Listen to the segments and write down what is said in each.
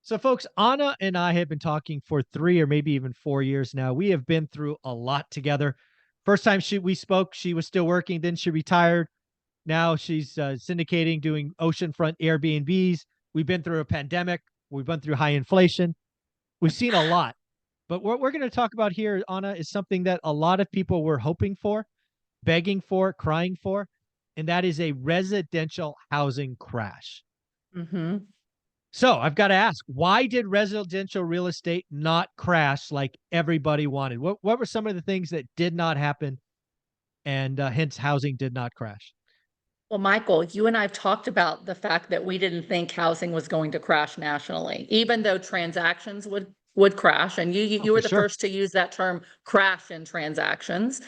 So, folks, Anna and I have been talking for 3 or maybe even 4 years now. We have been through a lot together. First time we spoke, she was still working. Then she retired. Now she's syndicating, doing oceanfront Airbnbs. We've been through a pandemic. We've been through high inflation. We've seen a lot. But what we're going to talk about here, Anna, is something that a lot of people were hoping for, begging for, crying for, and that is a residential housing crash. Hmm. So I've got to ask, why did residential real estate not crash like everybody wanted? What were some of the things that did not happen, and hence housing did not crash? Well, Michael, you and I have talked about the fact that we didn't think housing was going to crash nationally, even though transactions would crash. And you Oh, you were for the sure. first to use that term, crash in transactions.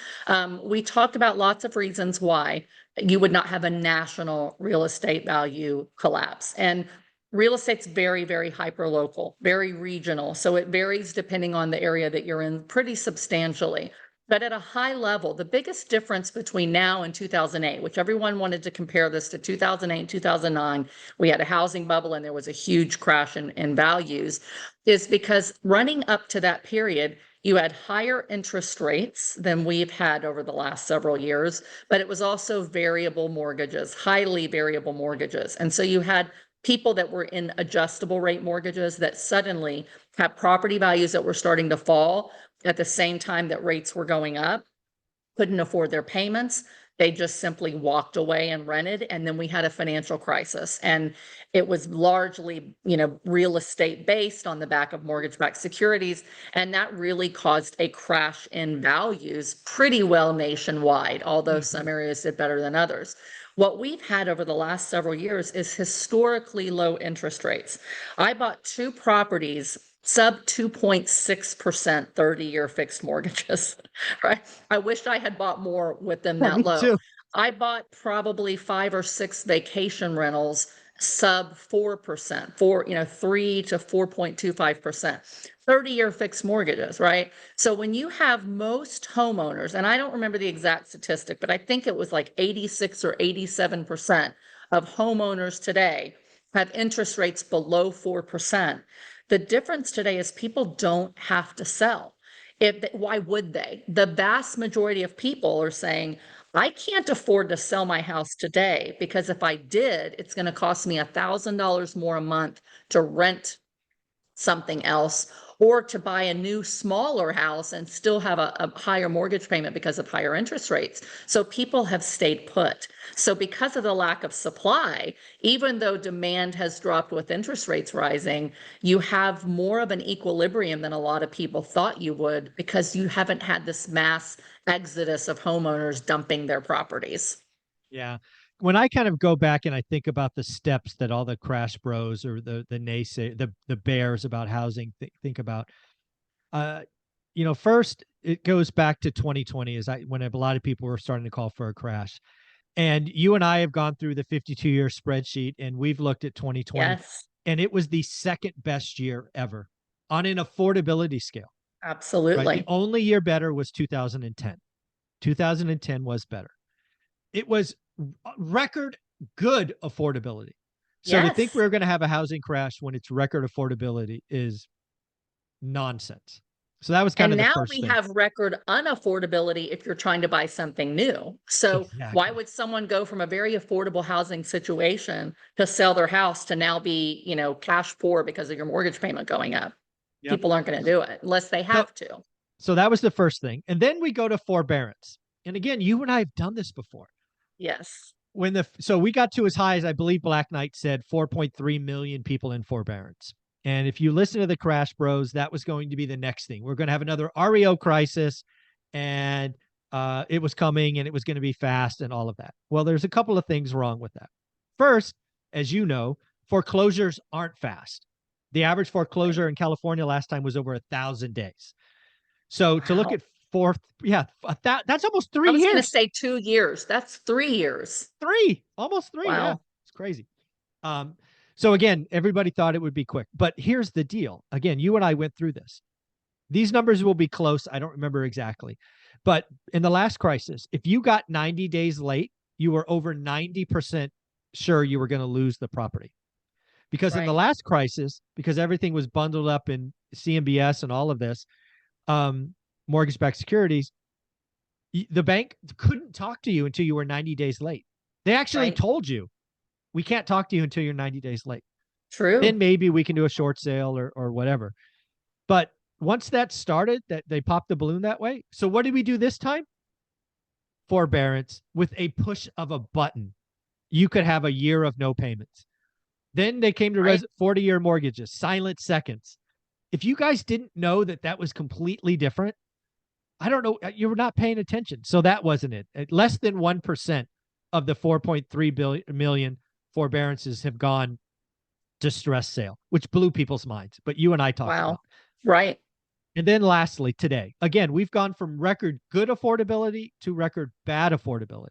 We talked about lots of reasons why you would not have a national real estate value collapse. And real estate's very, very hyper local, very regional. So it varies depending on the area that you're in pretty substantially. But at a high level, the biggest difference between now and 2008, which everyone wanted to compare this to 2008, 2009, we had a housing bubble and there was a huge crash in values, is because running up to that period, you had higher interest rates than we've had over the last several years, but it was also variable mortgages, highly variable mortgages. And so you had people that were in adjustable rate mortgages that suddenly had property values that were starting to fall at the same time that rates were going up, couldn't afford their payments. They just simply walked away and rented. And then we had a financial crisis. And it was largely, real estate based on the back of mortgage-backed securities. And that really caused a crash in values pretty well nationwide, although some Mhm. areas did better than others. What we've had over the last several years is historically low interest rates. I bought two properties sub 2.6% 30-year fixed mortgages, right? I wish I had bought more with them Yeah, that me low. too. I bought probably 5 or 6 vacation rentals sub 4%, 3 to 4.25%. 30-year fixed mortgages, right? So when you have most homeowners, and I don't remember the exact statistic, but I think it was like 86 or 87% of homeowners today have interest rates below 4%. The difference today is people don't have to sell. Why would they? The vast majority of people are saying, I can't afford to sell my house today because if I did, it's going to cost me $1,000 more a month to rent something else or to buy a new smaller house and still have a higher mortgage payment because of higher interest rates. So people have stayed put. So because of the lack of supply, even though demand has dropped with interest rates rising, you have more of an equilibrium than a lot of people thought you would because you haven't had this mass exodus of homeowners dumping their properties. Yeah. When I kind of go back and I think about the steps that all the crash bros or the naysay the bears about housing think about, uh, first it goes back to 2020 is when a lot of people were starting to call for a crash. And you and I have gone through the 52-year spreadsheet and we've looked at 2020, Yes, and it was the second best year ever on an affordability scale, right? The absolutely. only year better was 2010. 2010 was better. It was record good affordability. So to think Yes. we're going to have a housing crash when it's record affordability is nonsense. So that was kind And of the now first we thing. have record unaffordability if you're trying to buy something new. So why Exactly. would someone go from a very affordable housing situation to sell their house to now be, cash poor because of your mortgage payment going up? Yep. People aren't going to do it unless they So have to. so that was the first thing. And then we go to forbearance. And again, you and I have done this before. Yes. So we got to as high as I believe Black Knight said 4.3 million people in forbearance. And if you listen to the Crash Bros, that was going to be the next thing. We're going to have another REO crisis, and it was coming, and it was going to be fast, and all of that. Well, there's a couple of things wrong with that. First, as you know, foreclosures aren't fast. The average Right. foreclosure in California last time was over 1,000 days. So to look Wow. at fourth, yeah, that's almost I three was going to years. say 2 years. That's 3 years. Almost three. Yeah, Wow. it's crazy. Um, so again, everybody thought it would be quick, but here's the deal. Again, you and I went through this. These numbers will be close. I don't remember exactly, but in the last crisis, if you got 90 days late, you were over 90% sure you were going to lose the property. Because in the Right. last crisis, because everything was bundled up in CMBS and all of this, um, mortgage-backed securities, the bank couldn't talk to you until you were 90 days late. They actually Right. told you, we can't talk to you until you're 90 days late. Then True. maybe we can do a short sale or whatever. But once that started, that they popped the balloon that way. So what did we do this time? Forbearance with a push of a button. You could have a year of no payments. Then they came to Right. 40-year mortgages, silent seconds. If you guys didn't know that that was completely different, I don't know, you were not paying attention. So that wasn't it. Less than 1% of the 4.3 million forbearances have gone to stress sale, which blew people's minds. But you and I talked Wow. about. Right. And then lastly, today, again, we've gone from record good affordability to record bad affordability.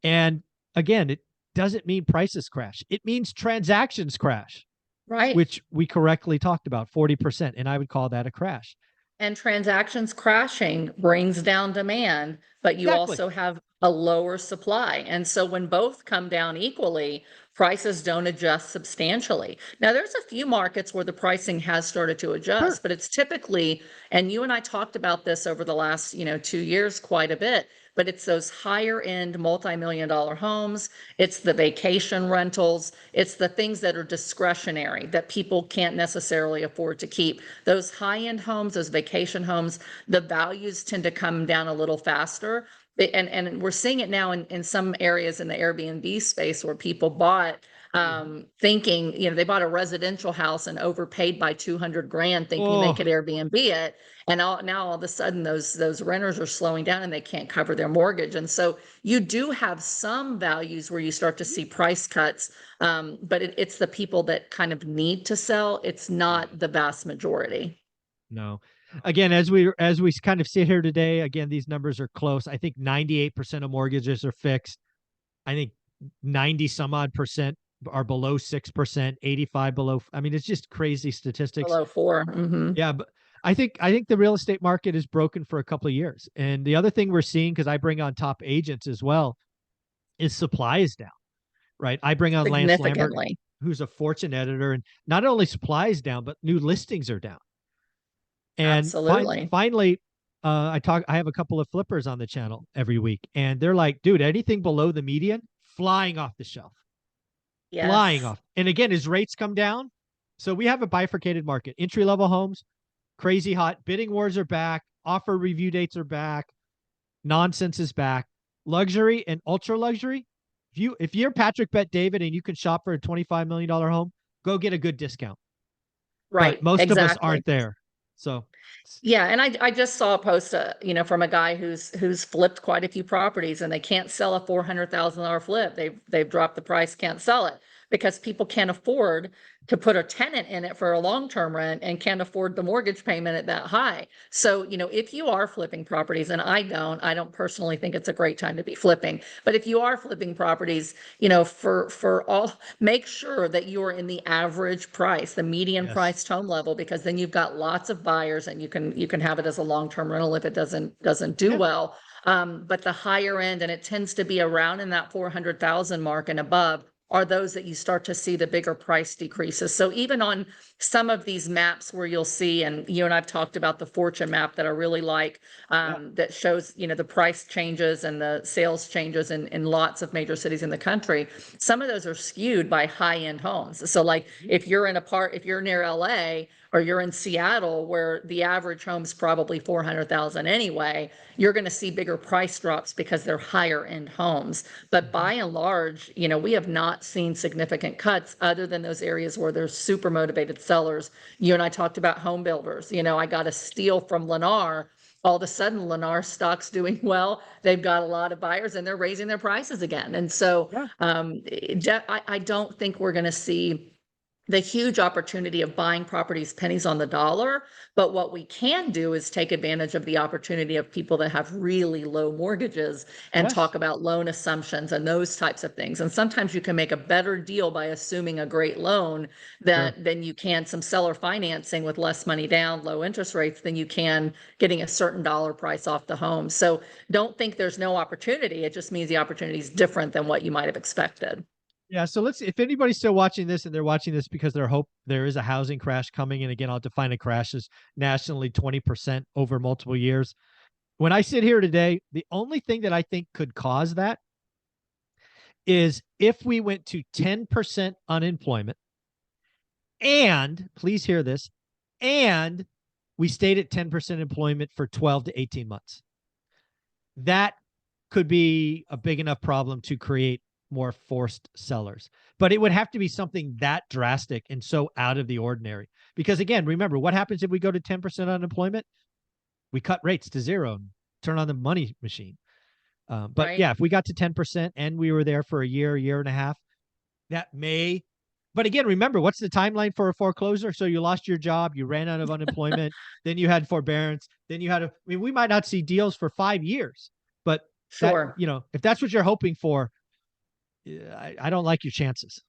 And again, it doesn't mean prices crash. It means transactions crash, Right. which we correctly talked about, 40%. And I would call that a crash. And transactions crashing brings down demand, but you Exactly. also have a lower supply. And so when both come down equally, prices don't adjust substantially. Now, there's a few markets where the pricing has started to Sure. adjust, but it's typically, and you and I talked about this over the last, 2 years quite a bit, but it's those higher end multi-million dollar homes. It's the vacation rentals. It's the things that are discretionary that people can't necessarily afford to keep. Those high end homes, those vacation homes, the values tend to come down a little faster. And we're seeing it now in some areas in the Airbnb space where people bought thinking, they bought a residential house and overpaid by 200 grand thinking they Oh, could Airbnb it. And now all of a sudden those renters are slowing down and they can't cover their mortgage. And so you do have some values where you start to see price cuts, but it's the people that kind of need to sell. It's yeah. not the vast majority. No. Again, as we kind of sit here today, again, these numbers are close. I think 98% of mortgages are fixed. I think 90 some odd percent are below 6%, 85 below. I mean, it's just crazy statistics. Below 4. Hmm. Yeah, but I think the real estate market is broken for a couple of years. And the other thing we're seeing, because I bring on top agents as well, is supply is down, right? I bring on Lance Lambert, Significantly. who's a Fortune editor, and not only supply is down, but new listings are down. And Absolutely. finally, I have a couple of flippers on the channel every week, and they're like, dude, anything below the median, flying off the shelf, flying Yes. off. And again, as rates come down, so we have a bifurcated market. Entry level homes, crazy hot. Bidding wars are back. Offer review dates are back. Nonsense is back. Luxury and ultra luxury. If you're Patrick Bet David and you can shop for a $25 million home, go get a good discount. But Right. most of us Exactly. aren't there. So Yeah, and I just saw a post, from a guy who's flipped quite a few properties, and they can't sell a $400,000 flip. They've dropped the price, can't sell it because people can't afford to put a tenant in it for a long-term rent and can't afford the mortgage payment at that high. So, if you are flipping properties, and I don't personally think it's a great time to be flipping, but if you are flipping properties, for all, make sure that you are in the average price, the median yes, priced home level, because then you've got lots of buyers and you can have it as a long-term rental if it doesn't do yeah, well. But the higher end, and it tends to be around in that 400,000 mark and above, are those that you start to see the bigger price decreases. So even on some of these maps where you'll see, and you and I've talked about the fortune map that I really like, yeah, that shows, the price changes and the sales changes in lots of major cities in the country. Some of those are skewed by high-end homes. So like mhm, if you're near LA or you're in Seattle where the average home's probably 400,000 anyway, you're going to see bigger price drops because they're higher end homes. But mhm, by and large, we have not seen significant cuts other than those areas where there's super motivated sellers. You and I talked about home builders. I got a steal from Lennar. All of a sudden, Lennar stock's doing well. They've got a lot of buyers and they're raising their prices again. And so yeah, I don't think we're going to see the huge opportunity of buying properties pennies on the dollar. But what we can do is take advantage of the opportunity of people that have really low mortgages and yes, talk about loan assumptions and those types of things. And sometimes you can make a better deal by assuming a great loan sure. than you can some seller financing with less money down, low interest rates than you can getting a certain dollar price off the home. So don't think there's no opportunity. It just means the opportunity is different than what you might have expected. Yeah, so if anybody's still watching this and they're watching this because there is a housing crash coming, and again, I'll define a crash as nationally 20% over multiple years. When I sit here today, the only thing that I think could cause that is if we went to 10% unemployment, and please hear this, and we stayed at 10% employment for 12 to 18 months. That could be a big enough problem to create more forced sellers. But it would have to be something that drastic and so out of the ordinary. Because again, remember, what happens if we go to 10% unemployment? We cut rates to zero and turn on the money machine. But Right? yeah, if we got to 10% and we were there for a year and a half, that may. But again, remember, what's the timeline for a foreclosure? So you lost your job, you ran out of unemployment, then you had forbearance, then you had I mean, we might not see deals for 5 years, but that, Sure. if that's what you're hoping for, I don't like your chances.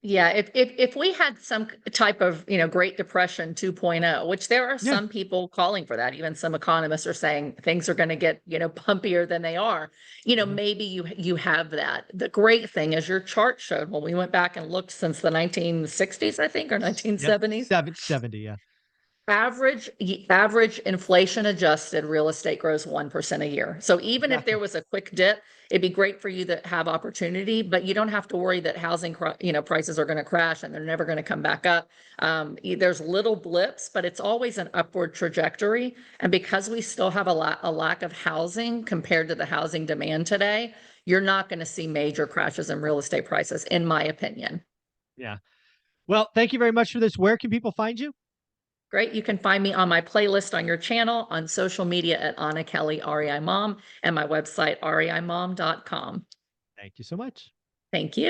Yeah, if we had some type of, Great Depression 2.0, which there are Yeah. some people calling for that, even some economists are saying things are going to get, bumpier than they are. Mhm. Maybe you have that. The great thing is your chart showed when we went back and looked since the 1960s, I think, or Yep. 1970s. 70. Yeah. Average inflation adjusted real estate grows 1% a year. So even if there Exactly. was a quick dip, it'd be great for you to have opportunity, but you don't have to worry that prices are going to crash and they're never going to come back up. There's little blips, but it's always an upward trajectory. And because we still have a lack of housing compared to the housing demand today, you're not going to see major crashes in real estate prices, in my opinion. Yeah. Well, thank you very much for this. Where can people find you? Great. You can find me on my playlist on your channel, on social media at Anna Kelly REI Mom, and my website reimom.com. Thank you so much. Thank you.